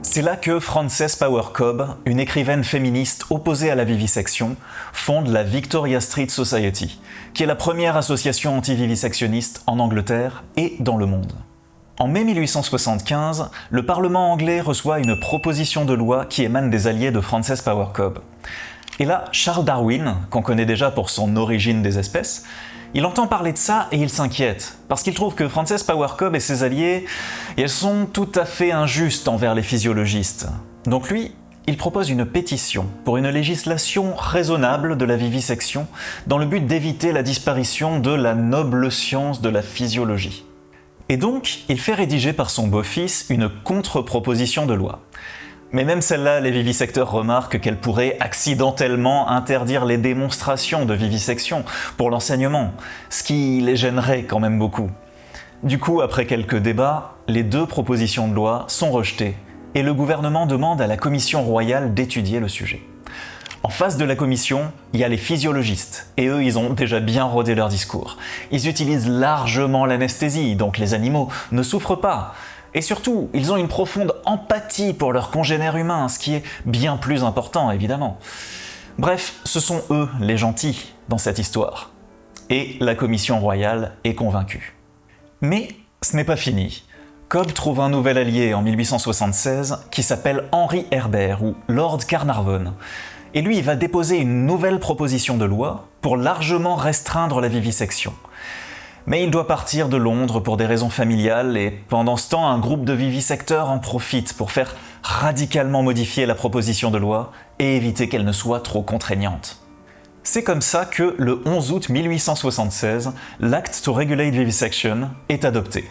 C'est là que Frances Power Cobbe, une écrivaine féministe opposée à la vivisection, fonde la Victoria Street Society, qui est la première association anti-vivisectionniste en Angleterre et dans le monde. En mai 1875, le Parlement anglais reçoit une proposition de loi qui émane des alliés de Frances Power Cobbe. Et là, Charles Darwin, qu'on connaît déjà pour son Origine des espèces, il entend parler de ça et il s'inquiète, parce qu'il trouve que Frances Power Cobbe et ses alliés, elles sont tout à fait injustes envers les physiologistes. Donc lui, il propose une pétition pour une législation raisonnable de la vivisection, dans le but d'éviter la disparition de la noble science de la physiologie. Et donc, il fait rédiger par son beau-fils une contre-proposition de loi. Mais même celle-là, les vivisecteurs remarquent qu'elle pourrait accidentellement interdire les démonstrations de vivisection pour l'enseignement, ce qui les gênerait quand même beaucoup. Du coup, après quelques débats, les deux propositions de loi sont rejetées et le gouvernement demande à la Commission royale d'étudier le sujet. En face de la commission, il y a les physiologistes, et eux, ils ont déjà bien rodé leur discours. Ils utilisent largement l'anesthésie, donc les animaux ne souffrent pas. Et surtout, ils ont une profonde empathie pour leurs congénères humains, ce qui est bien plus important, évidemment. Bref, ce sont eux les gentils dans cette histoire. Et la commission royale est convaincue. Mais ce n'est pas fini. Cobbe trouve un nouvel allié en 1876 qui s'appelle Henry Herbert, ou Lord Carnarvon. Et lui, il va déposer une nouvelle proposition de loi pour largement restreindre la vivisection. Mais il doit partir de Londres pour des raisons familiales et pendant ce temps, un groupe de vivisecteurs en profite pour faire radicalement modifier la proposition de loi et éviter qu'elle ne soit trop contraignante. C'est comme ça que, le 11 août 1876, l'Act to Regulate Vivisection est adopté.